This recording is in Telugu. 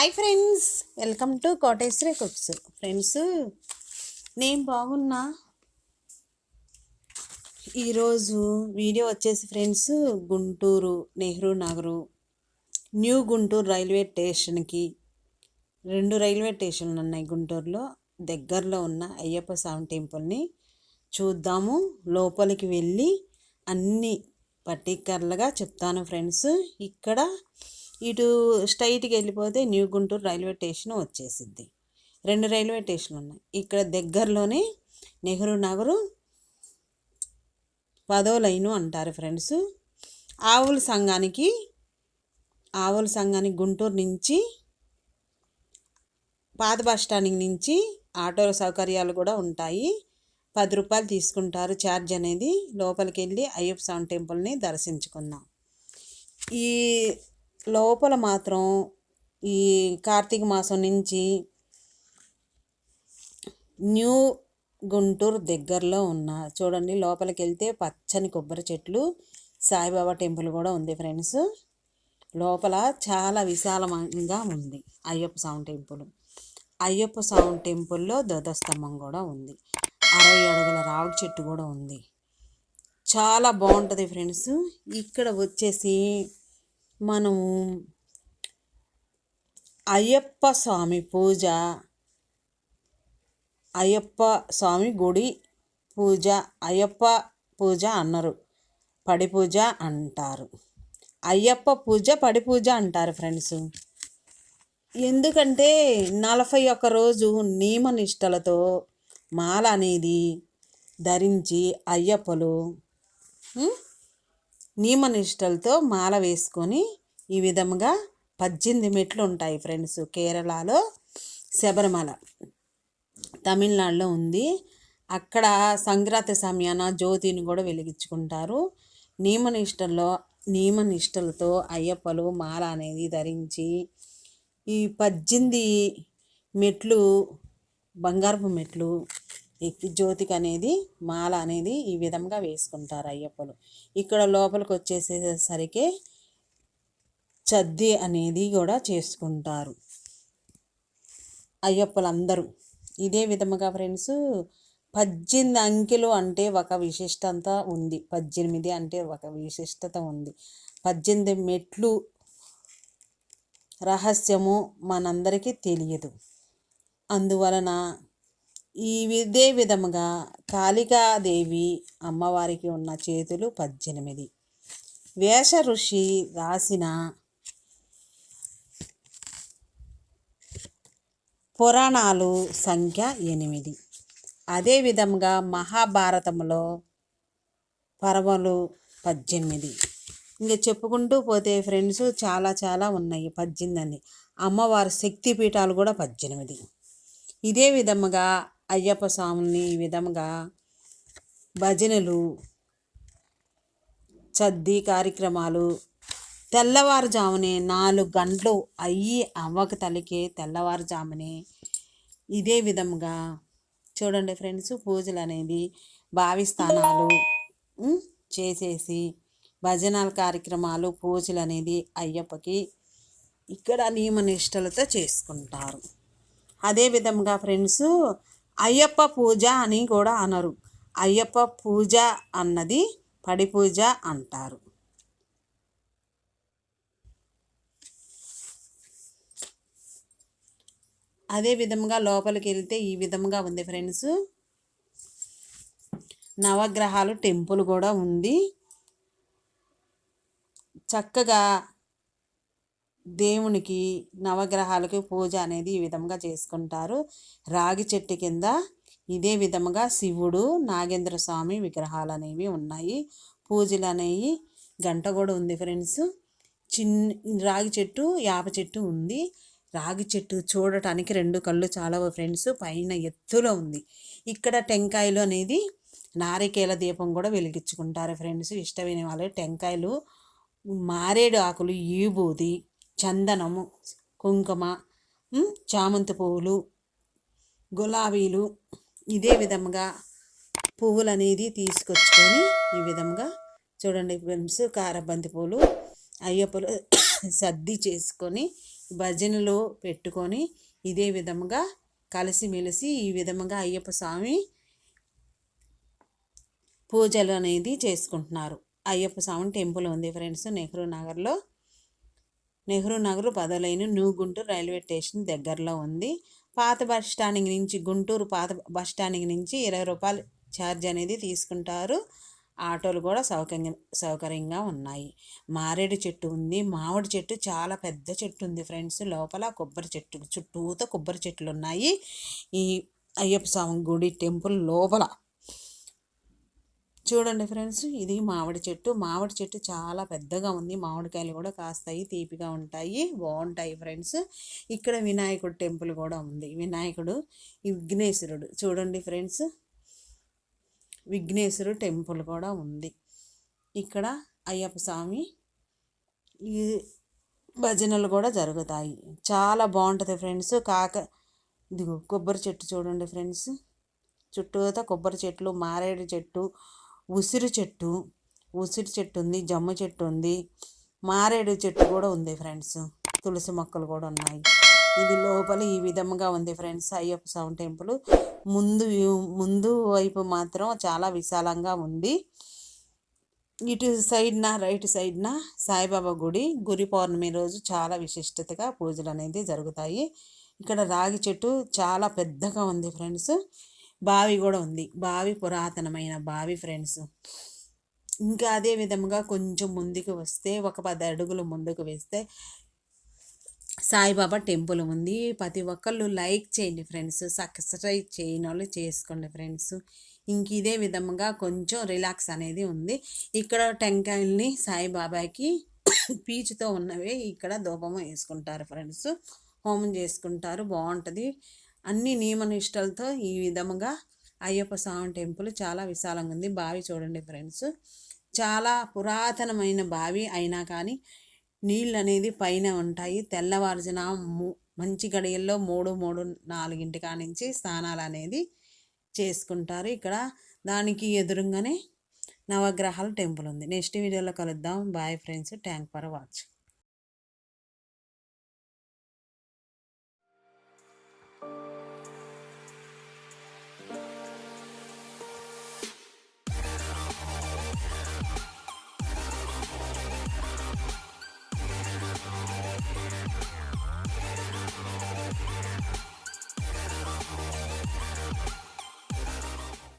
Hi friends, welcome to Koteswari cooks. Friends, నేను బాగున్నా. ఈరోజు వీడియో వచ్చేసి friends, Guntur Nehru Nagar new Guntur railway స్టేషన్కి 2 రైల్వే స్టేషన్లు ఉన్నాయి గుంటూరులో. దగ్గరలో ఉన్న అయ్యప్ప స్వామి టెంపుల్ని చూద్దాము. లోపలికి వెళ్ళి అన్నీ పర్టికులర్గా చెప్తాను ఫ్రెండ్స్. ఇక్కడ ఇటు స్ట్రైట్కి వెళ్ళిపోతే న్యూ గుంటూరు రైల్వే స్టేషన్ వచ్చేసిద్ది. 2 రైల్వే స్టేషన్లు ఉన్నాయి. ఇక్కడ దగ్గరలోనే నెహ్రూ నగరు 10వ లైను అంటారు ఫ్రెండ్స్. ఆవుల సంఘానికి గుంటూరు నుంచి పాత బస్ స్టాండ్ నుంచి ఆటోల సౌకర్యాలు కూడా ఉంటాయి. 10 రూపాయలు తీసుకుంటారు ఛార్జ్ అనేది. లోపలికి వెళ్ళి అయ్యప్ప స్వామి టెంపుల్ని దర్శించుకుందాం. ఈ లోపల మాత్రం ఈ కార్తీక మాసం నుంచి న్యూ గుంటూరు దగ్గరలో ఉన్న చూడండి, లోపలికి వెళ్తే పచ్చని కొబ్బరి చెట్లు, సాయిబాబా టెంపుల్ కూడా ఉంది ఫ్రెండ్స్. లోపల చాలా విశాలంగా ఉంది అయ్యప్ప స్వామి టెంపుల్. అయ్యప్ప స్వామి టెంపుల్లో ధ్వజస్తంభం కూడా ఉంది. 60 అడుగుల రావి చెట్టు కూడా ఉంది. చాలా బాగుంటుంది ఫ్రెండ్స్. ఇక్కడ వచ్చేసి మనము అయ్యప్ప స్వామి గుడి పూజ, అయ్యప్ప పూజ అన్నారు, పడి పూజ అంటారు. అయ్యప్ప పూజ, పడి పూజ అంటారు ఫ్రెండ్స్. ఎందుకంటే 41 రోజు నియమనిష్టలతో మాల అనేది ధరించి అయ్యప్పలు నియమనిష్టలతో మాల వేసుకొని ఈ విధంగా 18 మెట్లు ఉంటాయి ఫ్రెండ్స్. కేరళలో శబరిమల, తమిళనాడులో ఉంది. అక్కడ సంక్రాంతి సమయాన జ్యోతిని కూడా వెలిగించుకుంటారు. నియమనిష్టలతో అయ్యప్పలు మాల అనేది ధరించి ఈ 18 మెట్లు, బంగారపు మెట్లు ఎక్కి జ్యోతికి అనేది మాల అనేది ఈ విధంగా వేసుకుంటారు అయ్యప్పలు. ఇక్కడ లోపలికి వచ్చేసేసరికి చద్ది అనేది కూడా చేసుకుంటారు అయ్యప్పలందరూ. ఇదే విధముగా ఫ్రెండ్స్ 18 అంకెలు అంటే ఒక విశిష్టత ఉంది. 18 అంటే ఒక విశిష్టత ఉంది. 18 మెట్లు రహస్యము మనందరికీ తెలియదు. అందువలన ఇదే విధముగా కాళికాదేవి అమ్మవారికి ఉన్న చేతులు 18. వ్యాస ఋషి రాసిన పురాణాలు సంఖ్య 8. అదేవిధంగా మహాభారతంలో పర్వలు 18. ఇంకా చెప్పుకుంటూ పోతే ఫ్రెండ్స్ చాలా ఉన్నాయి. 18 అమ్మవారి శక్తిపీఠాలు కూడా 18. ఇదే విధముగా అయ్యప్ప స్వామిని ఈ విధముగా భజనలు, చద్ది కార్యక్రమాలు తెల్లవారుజామునే 4 గంటలు అవ్వక తలికే తెల్లవారుజామునే ఇదే విధముగా చూడండి ఫ్రెండ్స్, పూజలు అనేది భావిస్థానాలు చేసేసి భజనల కార్యక్రమాలు, పూజలు అనేది అయ్యప్పకి ఇక్కడ నియమనిష్టలతో చేసుకుంటారు. అదే విధంగా ఫ్రెండ్స్ అయ్యప్ప పూజ అని కూడా అనరు. అయ్యప్ప పూజ అన్నది పడి పూజ అంటారు. అదే విధంగా లోపలికి వెళ్తే ఈ విధంగా ఉంది ఫ్రెండ్స్. నవగ్రహాలు టెంపుల్ కూడా ఉంది. చక్కగా దేవునికి నవగ్రహాలకు పూజ అనేది ఈ విధంగా చేసుకుంటారు. రాగి చెట్టు కింద ఇదే విధముగా శివుడు, నాగేంద్ర స్వామి విగ్రహాలు అనేవి ఉన్నాయి. పూజలు అనేవి గంట కూడా ఉంది ఫ్రెండ్స్. రాగి చెట్టు, యాప చెట్టు ఉంది. రాగి చెట్టు చూడటానికి 2 కళ్ళు చాలవు ఫ్రెండ్స్. పైన ఎత్తులో ఉంది. ఇక్కడ టెంకాయలు అనేది నారికేల దీపం కూడా వెలిగించుకుంటారు ఫ్రెండ్స్. ఇష్టమైన వాళ్ళు టెంకాయలు, మారేడు ఆకులు, ఈబూది, చందనము, కుంకుమ, చామంతి పువ్వులు, గులాబీలు ఇదే విధంగా పువ్వులు అనేది తీసుకొచ్చుకొని ఈ విధంగా చూడండి ఫ్రెండ్స్, కారబంతి పూలు అయ్యప్పలు సర్ది చేసుకొని భజనలు పెట్టుకొని ఇదే విధముగా కలిసిమెలిసి ఈ విధముగా అయ్యప్ప స్వామి పూజలు అనేది చేసుకుంటున్నారు. అయ్యప్ప స్వామి టెంపుల్ ఉంది ఫ్రెండ్స్ నెహ్రూ నగర్ 10వ line new Guntur railway station దగ్గరలో ఉంది. పాత బస్ స్టాండింగ్ నుంచి గుంటూరు పాత బస్ స్టాండింగ్ నుంచి 20 రూపాయలు ఛార్జ్ అనేది తీసుకుంటారు. ఆటోలు కూడా సౌకర్యంగా ఉన్నాయి. మారేడు చెట్టు ఉంది. మామిడి చెట్టు చాలా పెద్ద చెట్టు ఉంది ఫ్రెండ్స్. లోపల కొబ్బరి చెట్టు చుట్టూతో కొబ్బరి చెట్లు ఉన్నాయి. ఈ అయ్యప్ప స్వామి గుడి టెంపుల్ లోపల చూడండి ఫ్రెండ్స్, ఇది మామిడి చెట్టు చాలా పెద్దగా ఉంది. మామిడికాయలు కూడా కాస్తాయి, తీపిగా ఉంటాయి, బాగుంటాయి ఫ్రెండ్స్. ఇక్కడ వినాయకుడు టెంపుల్ కూడా ఉంది. వినాయకుడు విఘ్నేశ్వరుడు చూడండి ఫ్రెండ్స్, విఘ్నేశ్వరుడు టెంపుల్ కూడా ఉంది. ఇక్కడ అయ్యప్ప స్వామి ఈ భజనలు కూడా జరుగుతాయి. చాలా బాగుంటుంది ఫ్రెండ్స్. ఇదిగో కొబ్బరి చెట్టు చూడండి ఫ్రెండ్స్, చుట్టూతో కొబ్బరి చెట్లు, మారేడు చెట్టు, ఉసిరి చెట్టు ఉంది, జమ్మ చెట్టు ఉంది, మారేడు చెట్టు కూడా ఉంది ఫ్రెండ్స్. తులసి మొక్కలు కూడా ఉన్నాయి. ఇది లోపల ఈ విధంగా ఉంది ఫ్రెండ్స్ అయ్యప్ప స్వామి టెంపుల్. ముందు వైపు మాత్రం చాలా విశాలంగా ఉంది. ఇటు సైడ్న రైట్ సైడ్న సాయిబాబా గురి పౌర్ణమి రోజు చాలా విశిష్టతగా పూజలు అనేది జరుగుతాయి. ఇక్కడ రాగి చెట్టు చాలా పెద్దగా ఉంది ఫ్రెండ్స్. బావి కూడా ఉంది. బావి పురాతనమైన బావి ఫ్రెండ్స్. ఇంకా అదే విధంగా కొంచెం ముందుకు వస్తే ఒక 10 అడుగులు ముందుకు వేస్తే సాయిబాబా టెంపుల్ ఉంది. ప్రతి ఒక్కళ్ళు లైక్ చేయండి ఫ్రెండ్స్, సబ్స్క్రైబ్ చేయని వాళ్ళు చేసుకోండి ఫ్రెండ్స్. ఇంక ఇదే విధంగా కొంచెం రిలాక్స్ అనేది ఉంది. ఇక్కడ టెంకాయల్ని సాయిబాబాకి పీచుతో ఉన్నవే ఇక్కడ ధూపం వేసుకుంటారు ఫ్రెండ్స్, హోమం చేసుకుంటారు, బాగుంటుంది. అన్ని నియమనిష్టలతో ఈ విధముగా అయ్యప్ప స్వామి టెంపుల్ చాలా విశాలంగా ఉంది. బావి చూడండి ఫ్రెండ్స్, చాలా పురాతనమైన బావి అయినా కానీ నీళ్ళు అనేది పైన ఉంటాయి. తెల్లవారుజామున మంచి గడియల్లో 3-4 కానించి స్నానాలు అనేది చేసుకుంటారు. ఇక్కడ దానికి ఎదురుగానే నవగ్రహాల టెంపుల్ ఉంది. నెక్స్ట్ వీడియోలో కలుద్దాం. Bye friends, thank for watching.